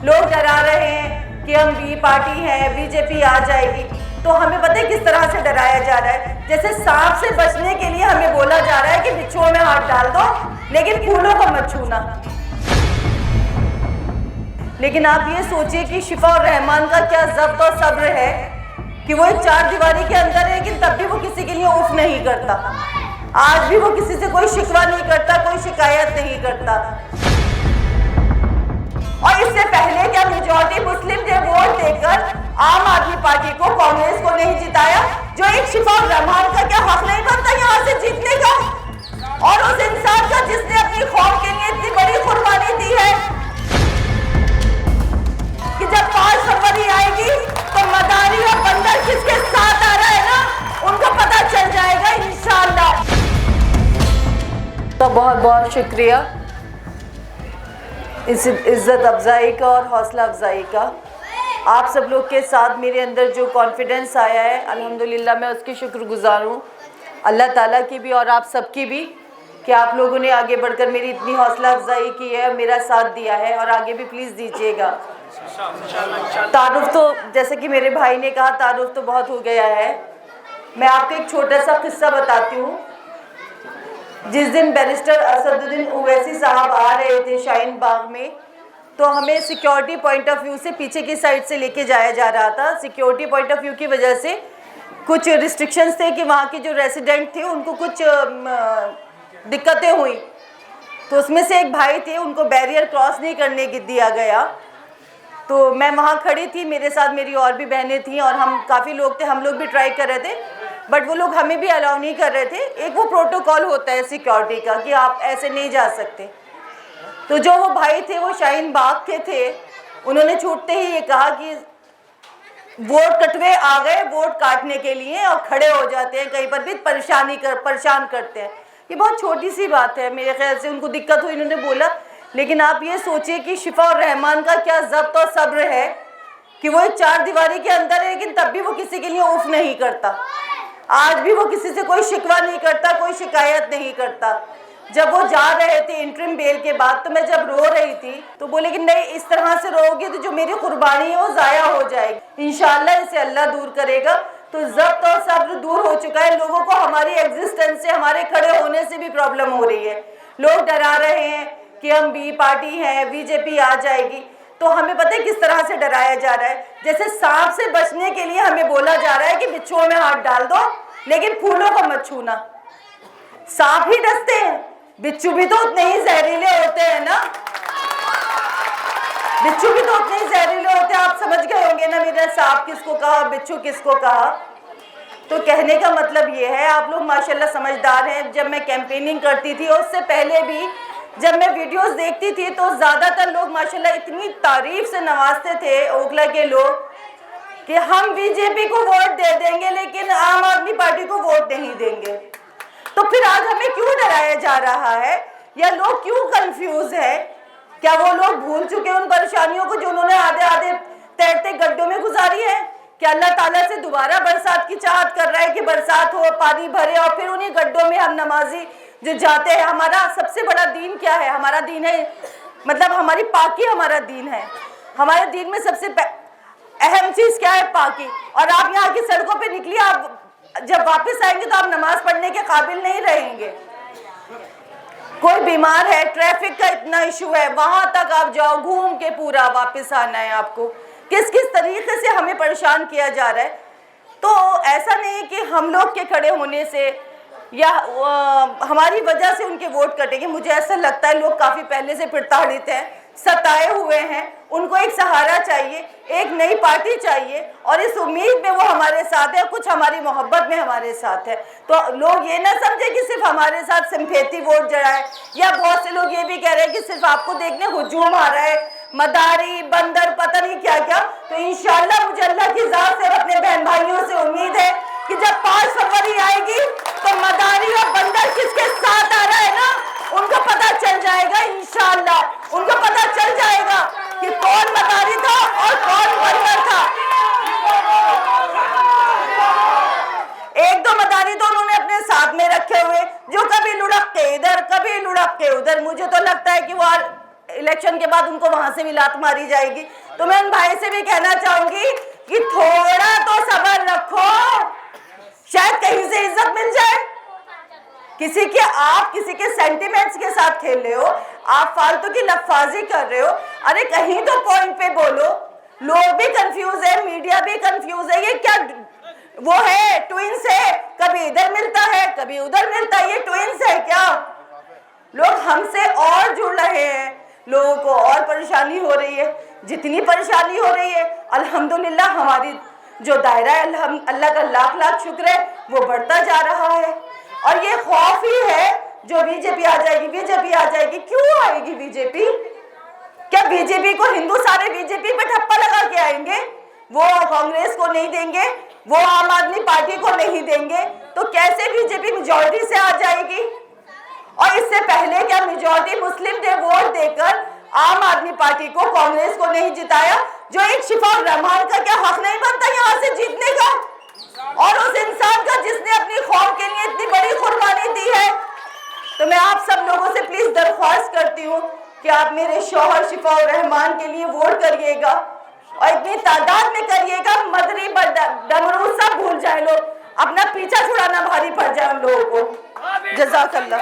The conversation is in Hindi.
लोग डरा रहे हैं कि हम बी पार्टी हैं, बीजेपी आ जाएगी। तो हमें पता है किस तरह से डराया जा रहा है। जैसे सांप से बचने के लिए हमें बोला जा रहा है कि बिच्छुओं में हाथ डाल दो, लेकिन फूलों को मत छूना। लेकिन आप ये सोचिए कि शिफा और रहमान का क्या ज़ब्त और सब्र है कि वो एक चार दीवारी के अंदर है, लेकिन तब भी वो किसी के लिए उफ नहीं करता। आज भी वो किसी से कोई शिकवा नहीं करता, कोई शिकायत नहीं करता। और इससे पहले क्या मेजॉरिटी मुस्लिम ने वोट देकर आम आदमी पार्टी को, कांग्रेस को नहीं जिताया? जो एक शिफा और रहमान का क्या हक नहीं बनता यहाँ से जीतने का? और उस इंसान का जिसने अपनी कौम के लिए इतनी बड़ी कुर्बानी दी है कि जब 5 फरवरी आएगी तो मदारी और बंदर किसके साथ आ रहा है ना, उनको पता चल जाएगा इंशाअल्लाह। तो बहुत बहुत शुक्रिया इस इज़्ज़त अफजाई का और हौसला अफजाई का। आप सब लोग के साथ मेरे अंदर जो कॉन्फिडेंस आया है, अल्हम्दुलिल्लाह मैं उसकी शुक्रगुज़ार हूँ अल्लाह ताला की भी और आप सबकी भी, कि आप लोगों ने आगे बढ़कर मेरी इतनी हौसला अफजाई की है, मेरा साथ दिया है और आगे भी प्लीज़ दीजिएगा। तारुफ तो जैसे कि मेरे भाई ने कहा, तारुफ तो बहुत हो गया है। मैं आपको एक छोटा सा किस्सा बताती हूँ। जिस दिन बैरिस्टर असदुद्दीन ओवैसी साहब आ रहे थे शाहीन बाग में, तो हमें सिक्योरिटी पॉइंट ऑफ व्यू से पीछे की साइड से लेके जाया जा रहा था। सिक्योरिटी पॉइंट ऑफ व्यू की वजह से कुछ रिस्ट्रिक्शंस थे कि वहाँ के जो रेसिडेंट थे उनको कुछ दिक्कतें हुई। तो उसमें से एक भाई थे, उनको बैरियर क्रॉस नहीं करने दिया गया। तो मैं वहाँ खड़ी थी, मेरे साथ मेरी और भी बहनें थीं और हम काफ़ी लोग थे। हम लोग भी ट्राई कर रहे थे, बट वो लोग हमें भी अलाउ नहीं कर रहे थे। एक वो प्रोटोकॉल होता है सिक्योरिटी का कि आप ऐसे नहीं जा सकते। तो जो वो भाई थे वो शाहीन बाग के थे, उन्होंने छूटते ही ये कहा कि वोट कटवे आ गए वोट काटने के लिए, और खड़े हो जाते हैं कहीं पर भी परेशान करते हैं। ये बहुत छोटी सी बात है, मेरे ख्याल से उनको दिक्कत हुई, इन्होंने बोला। लेकिन आप ये सोचिए कि शिफा और रहमान का क्या ज़ब्त और सब्र है कि वो एक चार दीवारी के अंदर है, लेकिन तब भी वो किसी के लिए उफ नहीं करता। आज भी वो किसी से कोई शिकवा नहीं करता, कोई शिकायत नहीं करता। जब वो जा रहे थे इंटरिम बेल के बाद, तो मैं जब रो रही थी तो बोले कि नहीं, इस तरह से रोगी तो जो मेरी कुर्बानी है वो ज़ाया हो जाएगी। इंशाल्लाह इसे अल्लाह दूर करेगा। तो ज़ब्त और सब्र दूर हो चुका है। लोगों को हमारी एग्जिस्टेंस से, हमारे खड़े होने से भी प्रॉब्लम हो रही है। लोग डरा रहे हैं कि हम बी पार्टी हैं, बीजेपी आ जाएगी। तो हमें पता है किस तरह से डराया जा रहा है। जैसे सांप से बचने के लिए हमें बोला जा रहा है कि बिच्छुओं में हाथ डाल दो, लेकिन फूलों को मत छूना। सांप ही डसते हैं, बिच्छू भी तो उतने ही जहरीले होते हैं ना। बिच्छू भी तो उतने ही जहरीले होते हैं। आप समझ गए होंगे ना मेरा सांप किसको कहा, बिच्छू किसको कहा। तो कहने का मतलब ये है, आप लोग माशाल्लाह समझदार हैं। जब मैं कैंपेनिंग करती थी और उससे पहले भी जब मैं वीडियोस देखती थी, तो ज़्यादातर लोग माशाल्लाह इतनी तारीफ से नवाजते थे ओखला के लोग कि हम बीजेपी को वोट दे देंगे लेकिन आम आदमी पार्टी को वोट नहीं देंगे। तो फिर आज हमें क्यों डराया जा रहा है, या लोग क्यों कंफ्यूज है? क्या वो लोग भूल चुके उन परेशानियों को जो उन्होंने आधे आधे तैरते गड्ढों में गुजारी है? क्या अल्लाह ताला से दोबारा बरसात की चाहत कर रहा है कि बरसात हो, पानी भरे और फिर उन्हीं गड्ढों में हम नमाजी जो जाते हैं? हमारा सबसे बड़ा दीन क्या है? हमारा दीन है, मतलब हमारी पाकी हमारा दीन है। हमारे दीन में सबसे अहम चीज़ क्या है? पाकी। और आप यहाँ की सड़कों पे निकलिए, आप जब वापस आएंगे तो आप नमाज पढ़ने के काबिल नहीं रहेंगे। कोई बीमार है, ट्रैफिक का इतना इशू है, वहां तक आप जाओ, घूम के पूरा वापस आना है आपको। किस किस तरीके से हमें परेशान किया जा रहा है। तो ऐसा नहीं कि हम लोग के खड़े होने से या हमारी वजह से उनके वोट कटेंगे। मुझे ऐसा लगता है लोग काफ़ी पहले से प्रताड़ित हैं, सताए हुए हैं। उनको एक सहारा चाहिए, एक नई पार्टी चाहिए, और इस उम्मीद में वो हमारे साथ है, कुछ हमारी मोहब्बत में हमारे साथ है। तो लोग ये ना समझे कि सिर्फ हमारे साथ सिंपैथी वोट जड़ाए, या बहुत से लोग ये भी कह रहे हैं कि सिर्फ आपको देखने हुजूम आ रहा है, मदारी बंदर पता नहीं क्या क्या। तो इंशाल्लाह मुझे अल्लाह की ज़ात से अपने बहन भाइयों से उम्मीद है कि जब 5 फरवरी आएगी तो मदारी और बंदर किसके साथ आ रहा है ना, उनको पता चल जाएगा इंशाल्लाह। उनको पता चल जाएगा कि कौन मदारी था और कौन बंदर था। एक दो मदारी तो उन्होंने अपने साथ में रखे हुए, जो कभी लुढ़क के इधर कभी लुढ़क के उधर। मुझे तो लगता है कि वो इलेक्शन के बाद उनको वहां से भी लात मारी जाएगी। तो मैं उन भाई से भी कहना चाहूंगी कि थोड़ा तो सब्र रखो, शायद कहीं से इज्जत मिल जाए। आप किसी के सेंटिमेंट्स के साथ खेल रहे हो, आप फालतू की लफाजी कर रहे हो। अरे कहीं तो पॉइंट पे बोलो। लोग भी कंफ्यूज है, मीडिया भी कंफ्यूज है। ये क्या वो है, ट्विंस है, कभी इधर मिलता है कभी उधर मिलता है, ये ट्विंस है क्या? लोग हमसे और जुड़ रहे हैं, लोगों को और परेशानी हो रही है। जितनी परेशानी हो रही है अल्हम्दुलिल्लाह हमारी जो दायरा है, अल्लाह का लाख लाख शुक्र है, वो बढ़ता जा रहा है। और ये खौफ ही है जो बीजेपी आ जाएगी, बीजेपी आ जाएगी। क्यों आएगी बीजेपी? क्या बीजेपी को हिंदू सारे बीजेपी पे ठप्पा लगा के आएंगे? वो कांग्रेस को नहीं देंगे, वो आम आदमी पार्टी को नहीं देंगे, तो कैसे बीजेपी मेजॉरिटी से आ जाएगी? और इससे पहले क्या मेजॉरिटी मुस्लिम थे, वोट देकर आम आदमी पार्टी को, कांग्रेस को नहीं जिताया? जो एक शिफाक रहमान का क्या हक नहीं बनता यहाँ से जीतने का? और उस इंसान का जिसने अपनी कौम के लिए इतनी बड़ी कुर्बानी दी है। तो मैं आप सब लोगों से प्लीज दरख्वास्त करती हूँ कि आप मेरे शौहर शिफाक रहमान के लिए वोट करिएगा और इतनी तादाद में करिएगा, मदरी डमरू सब भूल जाए लोग, अपना पीछा छुड़ाना भारी पड़ जाए उन लोगों को। जज़ाकल्लाह।